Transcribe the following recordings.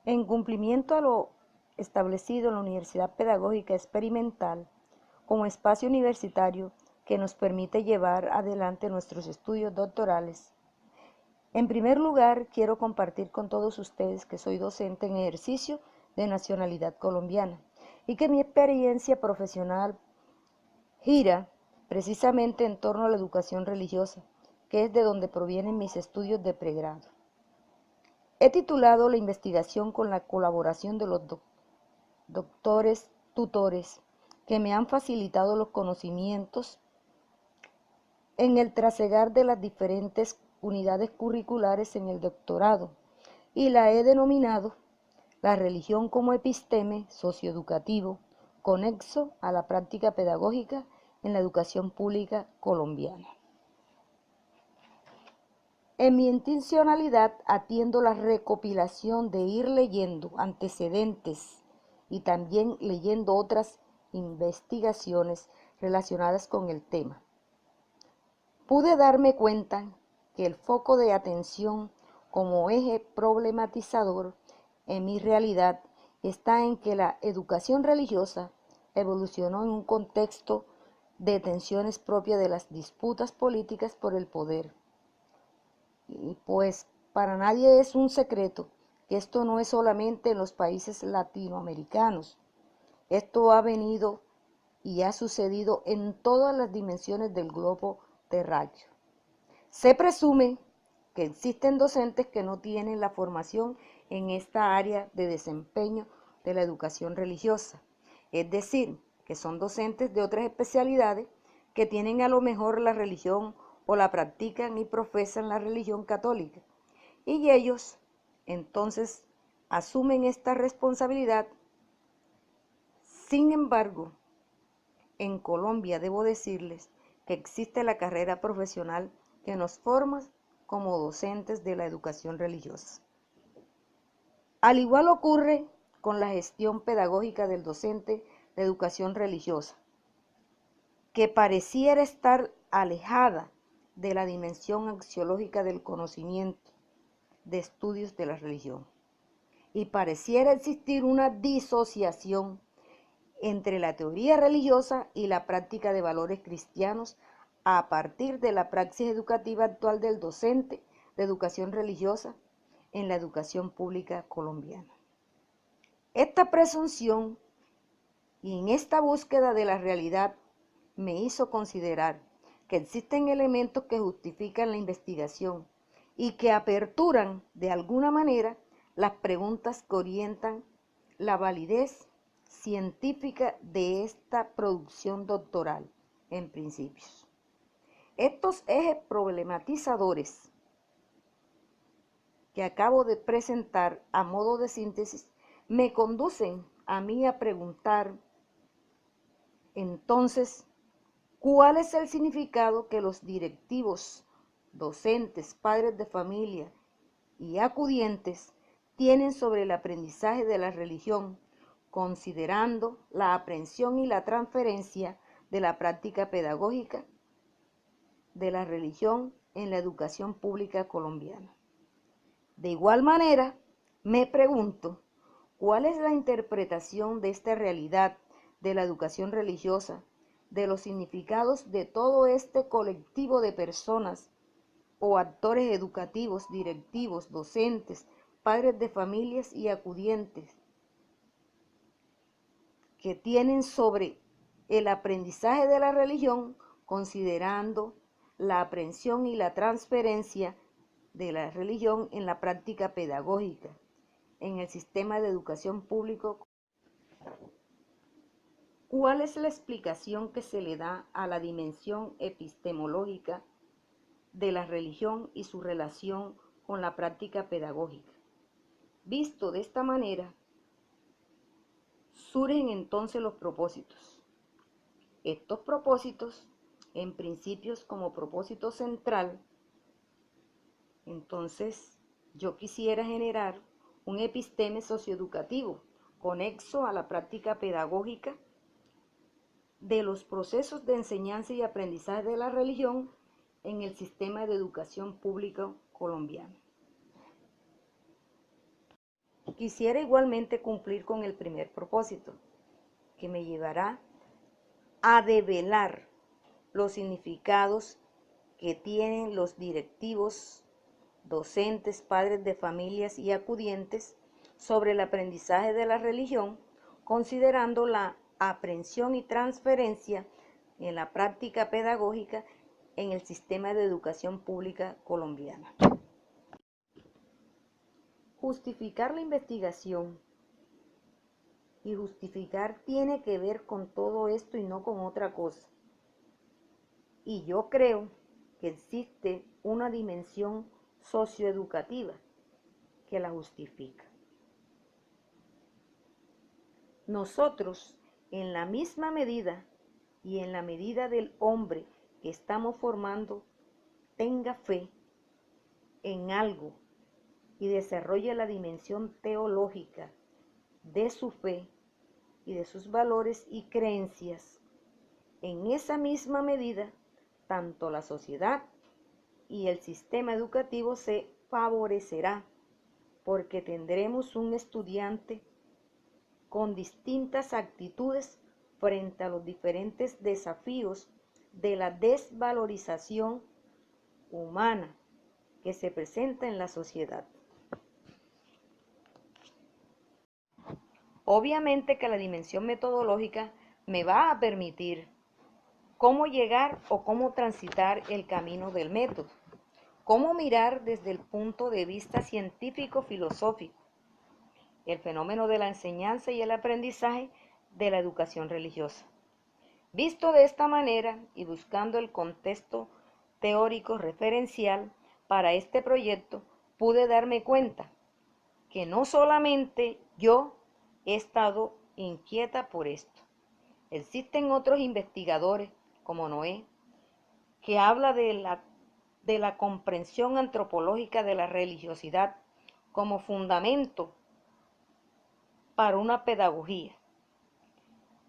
En cumplimiento a lo establecido en la Universidad Pedagógica Experimental como espacio universitario que nos permite llevar adelante nuestros estudios doctorales, en primer lugar quiero compartir con todos ustedes que soy docente en ejercicio de nacionalidad colombiana y que mi experiencia profesional gira precisamente en torno a la educación religiosa, que es de donde provienen mis estudios de pregrado. He titulado la investigación con la colaboración de los doctores tutores que me han facilitado los conocimientos en el trasegar de las diferentes unidades curriculares en el doctorado, y la he denominado la religión como episteme socioeducativo conexo a la práctica pedagógica en la educación pública colombiana. En mi intencionalidad atiendo la recopilación de ir leyendo antecedentes y también leyendo otras investigaciones relacionadas con el tema. Pude darme cuenta que el foco de atención como eje problematizador en mi realidad está en que la educación religiosa evolucionó en un contexto de tensiones propias de las disputas políticas por el poder. Y pues para nadie es un secreto que esto no es solamente en los países latinoamericanos. Esto ha venido y ha sucedido en todas las dimensiones del globo terráqueo. Se presume que existen docentes que no tienen la formación en esta área de desempeño de la educación religiosa, es decir, que son docentes de otras especialidades que tienen a lo mejor la religión o la practican y profesan la religión católica, y ellos entonces asumen esta responsabilidad. Sin embargo, en Colombia debo decirles que existe la carrera profesional que nos forma como docentes de la educación religiosa. Al igual ocurre con la gestión pedagógica del docente de educación religiosa, que pareciera estar alejada de la dimensión axiológica del conocimiento de estudios de la religión, y pareciera existir una disociación entre la teoría religiosa y la práctica de valores cristianos a partir de la praxis educativa actual del docente de educación religiosa en la educación pública colombiana. Esta presunción y en esta búsqueda de la realidad me hizo considerar que existen elementos que justifican la investigación y que aperturan de alguna manera las preguntas que orientan la validez científica de esta producción doctoral en principios. Estos ejes problematizadores que acabo de presentar a modo de síntesis me conducen a mí a preguntar entonces, ¿cuál es el significado que los directivos, docentes, padres de familia y acudientes tienen sobre el aprendizaje de la religión, considerando la aprehensión y la transferencia de la práctica pedagógica de la religión en la educación pública colombiana? De igual manera, me pregunto, ¿cuál es la interpretación de esta realidad de la educación religiosa, de los significados de todo este colectivo de personas o actores educativos, directivos, docentes, padres de familias y acudientes que tienen sobre el aprendizaje de la religión, considerando la aprehensión y la transferencia de la religión en la práctica pedagógica, en el sistema de educación público? ¿Cuál es la explicación que se le da a la dimensión epistemológica de la religión y su relación con la práctica pedagógica? Visto de esta manera, surgen entonces los propósitos. Estos propósitos, en principios como propósito central, entonces yo quisiera generar un episteme socioeducativo conexo a la práctica pedagógica de los procesos de enseñanza y aprendizaje de la religión en el sistema de educación pública colombiano. Quisiera igualmente cumplir con el primer propósito, que me llevará a develar los significados que tienen los directivos, docentes, padres de familias y acudientes sobre el aprendizaje de la religión, considerando la aprehensión y transferencia en la práctica pedagógica en el sistema de educación pública colombiana. Justificar la investigación y justificar tiene que ver con todo esto y no con otra cosa. Y yo creo que existe una dimensión socioeducativa que la justifica. Nosotros, en la misma medida y en la medida del hombre que estamos formando, tenga fe en algo y desarrolle la dimensión teológica de su fe y de sus valores y creencias, en esa misma medida, tanto la sociedad y el sistema educativo se favorecerá, porque tendremos un estudiante con distintas actitudes frente a los diferentes desafíos de la desvalorización humana que se presenta en la sociedad. Obviamente que la dimensión metodológica me va a permitir cómo llegar o cómo transitar el camino del método, cómo mirar desde el punto de vista científico-filosófico el fenómeno de la enseñanza y el aprendizaje de la educación religiosa. Visto de esta manera y buscando el contexto teórico referencial para este proyecto, pude darme cuenta que no solamente yo he estado inquieta por esto. Existen otros investigadores, como Noé, que habla de la comprensión antropológica de la religiosidad como fundamento para una pedagogía.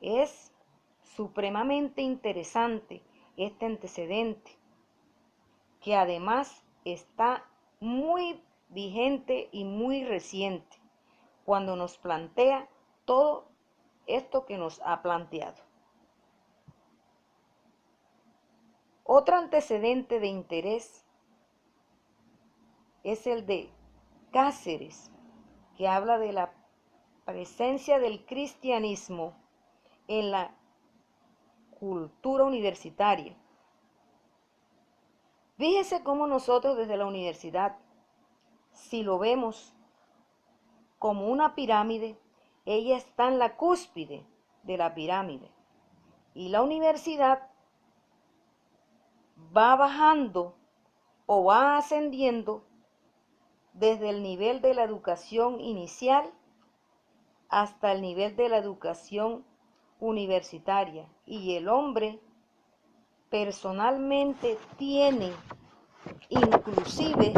Es supremamente interesante este antecedente, que además está muy vigente y muy reciente cuando nos plantea todo esto que nos ha planteado. Otro antecedente de interés es el de Cáceres, que habla de la presencia del cristianismo en la cultura universitaria. Fíjese cómo nosotros desde la universidad, si lo vemos como una pirámide, ella está en la cúspide de la pirámide y la universidad va bajando o va ascendiendo desde el nivel de la educación inicial hasta el nivel de la educación universitaria, y el hombre personalmente tiene, inclusive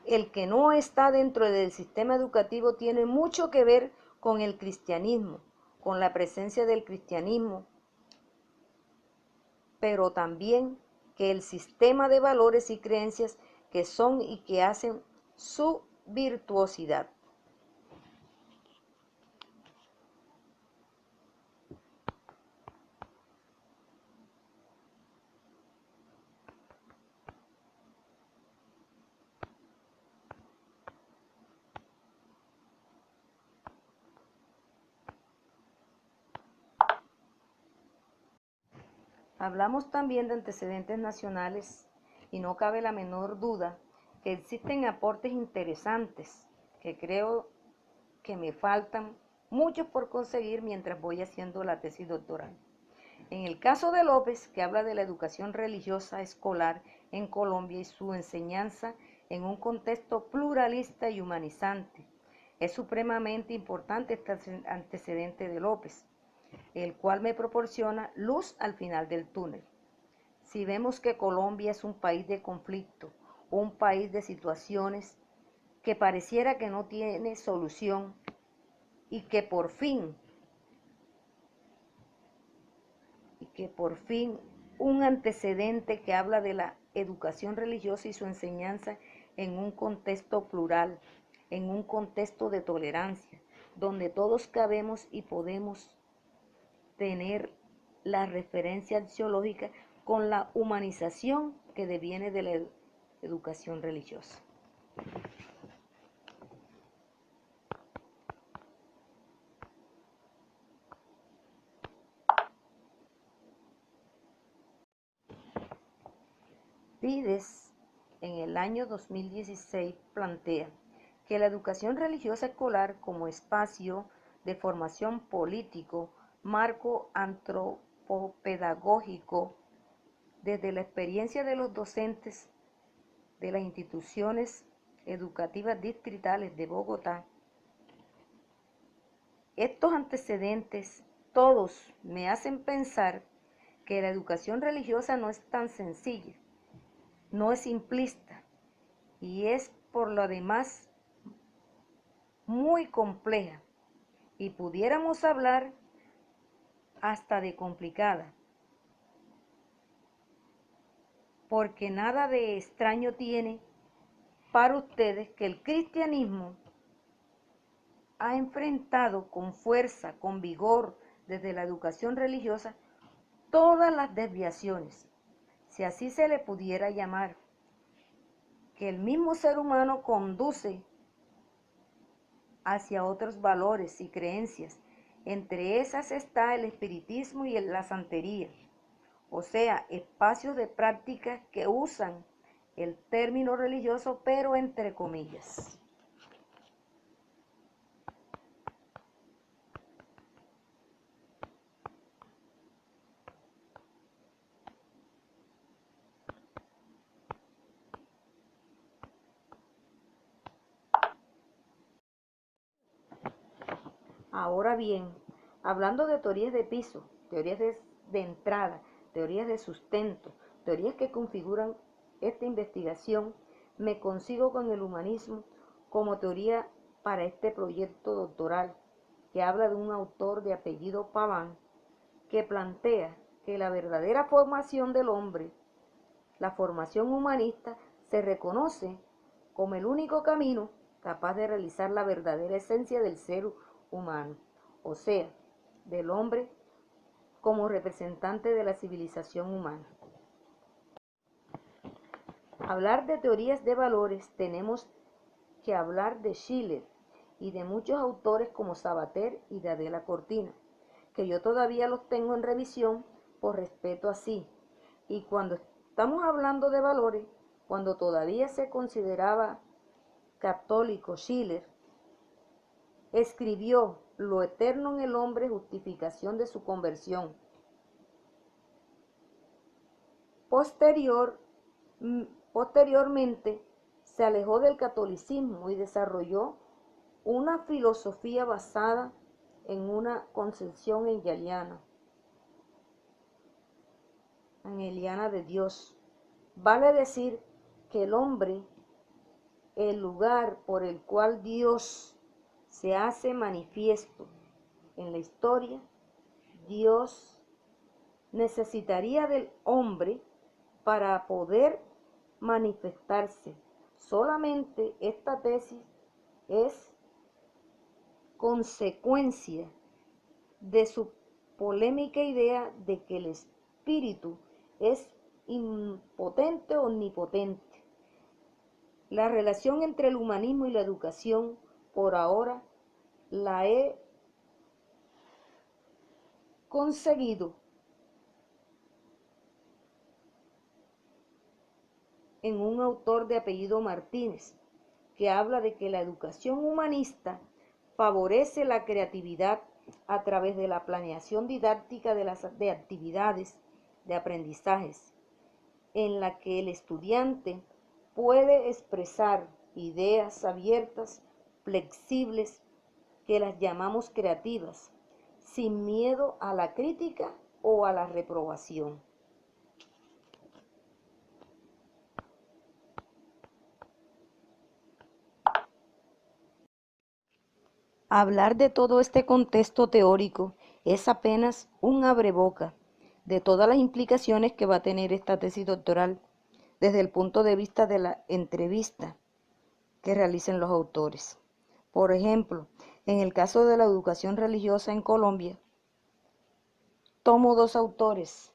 el que no está dentro del sistema educativo, tiene mucho que ver con el cristianismo, con la presencia del cristianismo, pero también que el sistema de valores y creencias que son y que hacen su virtuosidad. Hablamos también de antecedentes nacionales y no cabe la menor duda que existen aportes interesantes que creo que me faltan muchos por conseguir mientras voy haciendo la tesis doctoral. En el caso de López, que habla de la educación religiosa escolar en Colombia y su enseñanza en un contexto pluralista y humanizante, es supremamente importante este antecedente de López, el cual me proporciona luz al final del túnel. Si vemos que Colombia es un país de conflicto, un país de situaciones que pareciera que no tiene solución y que por fin un antecedente que habla de la educación religiosa y su enseñanza en un contexto plural, en un contexto de tolerancia, donde todos cabemos y podemos tener la referencia axiológica con la humanización que deviene de la educación religiosa. Fides en el año 2016 plantea que la educación religiosa escolar como espacio de formación político, marco antropopedagógico, desde la experiencia de los docentes de las instituciones educativas distritales de Bogotá. Estos antecedentes todos me hacen pensar que la educación religiosa no es tan sencilla, no es simplista y es por lo demás muy compleja y pudiéramos hablar hasta de complicada, porque nada de extraño tiene para ustedes que el cristianismo ha enfrentado con fuerza, con vigor, desde la educación religiosa, todas las desviaciones, si así se le pudiera llamar, que el mismo ser humano conduce hacia otros valores y creencias. Entre esas está el espiritismo y la santería, o sea, espacios de prácticas que usan el término religioso, pero entre comillas. Ahora bien, hablando de teorías de piso, teorías de entrada, teorías de sustento, teorías que configuran esta investigación, me consigo con el humanismo como teoría para este proyecto doctoral, que habla de un autor de apellido Paván, que plantea que la verdadera formación del hombre, la formación humanista, se reconoce como el único camino capaz de realizar la verdadera esencia del ser humano, o sea, del hombre como representante de la civilización humana. Hablar de teorías de valores, tenemos que hablar de Schiller y de muchos autores como Sabater y de Adela Cortina, que yo todavía los tengo en revisión por respeto a sí. Y cuando estamos hablando de valores, cuando todavía se consideraba católico, Schiller escribió Lo eterno en el hombre, justificación de su conversión. Posteriormente se alejó del catolicismo y desarrolló una filosofía basada en una concepción hegeliana de Dios. Vale decir que el hombre, el lugar por el cual Dios se hace manifiesto en la historia, Dios necesitaría del hombre para poder manifestarse. Solamente esta tesis es consecuencia de su polémica idea de que el espíritu es impotente o omnipotente. La relación entre el humanismo y la educación, por ahora, la he conseguido en un autor de apellido Martínez, que habla de que la educación humanista favorece la creatividad a través de la planeación didáctica de actividades de aprendizajes, en la que el estudiante puede expresar ideas abiertas, flexibles, que las llamamos creativas, sin miedo a la crítica o a la reprobación. Hablar de todo este contexto teórico es apenas un abreboca de todas las implicaciones que va a tener esta tesis doctoral desde el punto de vista de la entrevista que realicen los autores. Por ejemplo, en el caso de la educación religiosa en Colombia, tomo dos autores.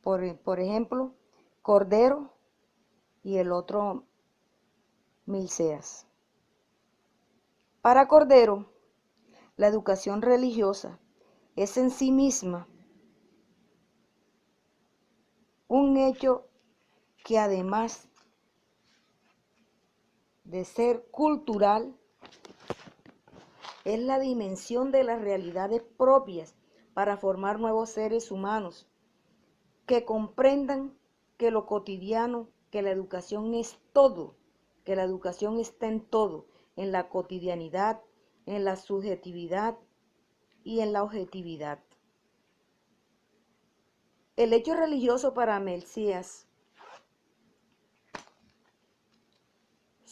Por ejemplo, Cordero y el otro Milceas. Para Cordero, la educación religiosa es en sí misma un hecho que además de ser cultural, es la dimensión de las realidades propias para formar nuevos seres humanos que comprendan que lo cotidiano, que la educación es todo, que la educación está en todo, en la cotidianidad, en la subjetividad y en la objetividad. El hecho religioso para Milceas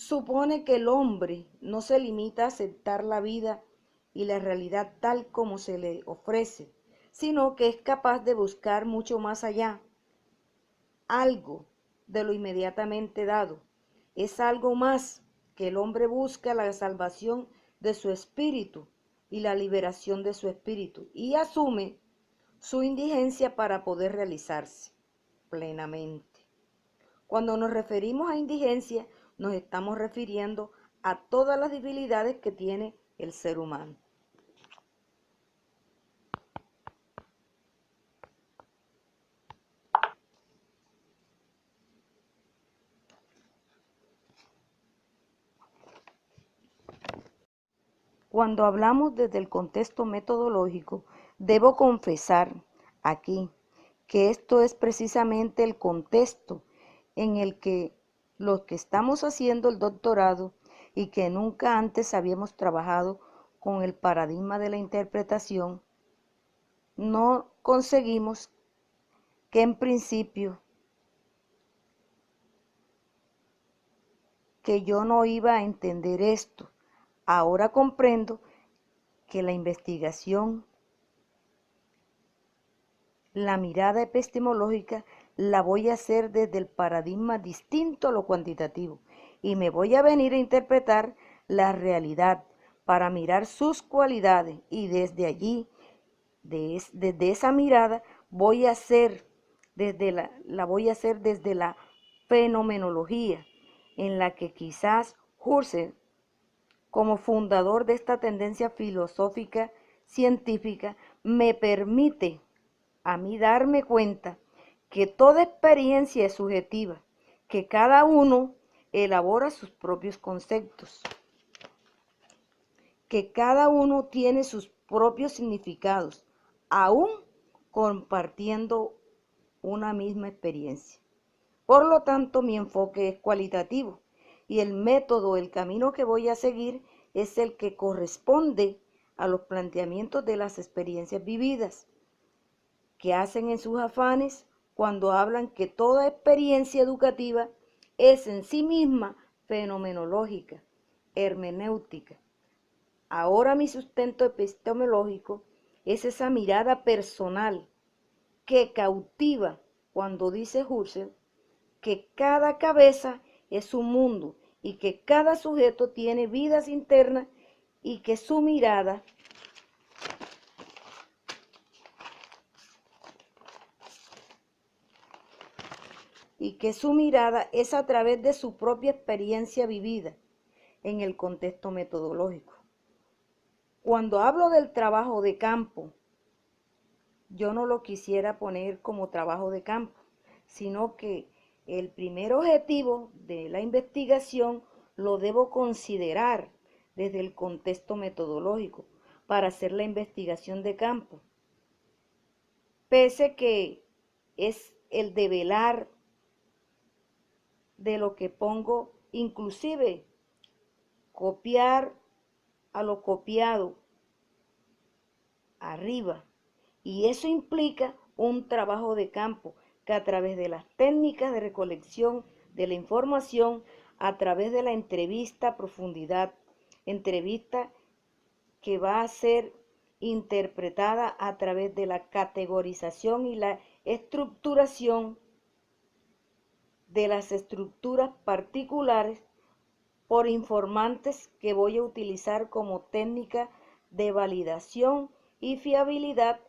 supone que el hombre no se limita a aceptar la vida y la realidad tal como se le ofrece, sino que es capaz de buscar mucho más allá, algo de lo inmediatamente dado. Es algo más que el hombre busca la salvación de su espíritu y la liberación de su espíritu y asume su indigencia para poder realizarse plenamente. Cuando nos referimos a indigencia, nos estamos refiriendo a todas las debilidades que tiene el ser humano. Cuando hablamos desde el contexto metodológico, debo confesar aquí que esto es precisamente el contexto en el que los que estamos haciendo el doctorado y que nunca antes habíamos trabajado con el paradigma de la interpretación, no conseguimos que en principio que yo no iba a entender esto. Ahora comprendo que la investigación, la mirada epistemológica, la voy a hacer desde el paradigma distinto a lo cuantitativo y me voy a venir a interpretar la realidad para mirar sus cualidades y desde allí, desde esa mirada, voy a hacer la voy a hacer desde la fenomenología, en la que quizás Husserl, como fundador de esta tendencia filosófica científica, me permite a mí darme cuenta que toda experiencia es subjetiva, que cada uno elabora sus propios conceptos, que cada uno tiene sus propios significados, aún compartiendo una misma experiencia. Por lo tanto, mi enfoque es cualitativo y el método, el camino que voy a seguir es el que corresponde a los planteamientos de las experiencias vividas, que hacen en sus afanes cuando hablan que toda experiencia educativa es en sí misma fenomenológica, hermenéutica. Ahora mi sustento epistemológico es esa mirada personal que cautiva cuando dice Husserl que cada cabeza es un mundo y que cada sujeto tiene vidas internas y que su mirada es a través de su propia experiencia vivida en el contexto metodológico. Cuando hablo del trabajo de campo, yo no lo quisiera poner como trabajo de campo, sino que el primer objetivo de la investigación lo debo considerar desde el contexto metodológico para hacer la investigación de campo, pese que es el develar de lo que pongo, inclusive copiar a lo copiado arriba, y eso implica un trabajo de campo que a través de las técnicas de recolección de la información, a través de la entrevista a profundidad, entrevista que va a ser interpretada a través de la categorización y la estructuración de las estructuras particulares por informantes que voy a utilizar como técnica de validación y fiabilidad,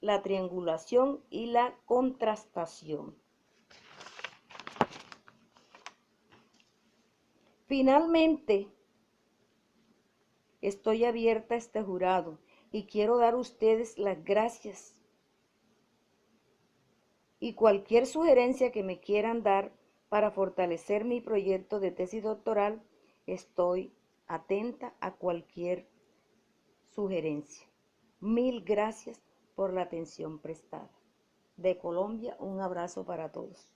la triangulación y la contrastación. Finalmente, estoy abierta a este jurado y quiero dar a ustedes las gracias y cualquier sugerencia que me quieran dar para fortalecer mi proyecto de tesis doctoral, estoy atenta a cualquier sugerencia. Mil gracias por la atención prestada. De Colombia, un abrazo para todos.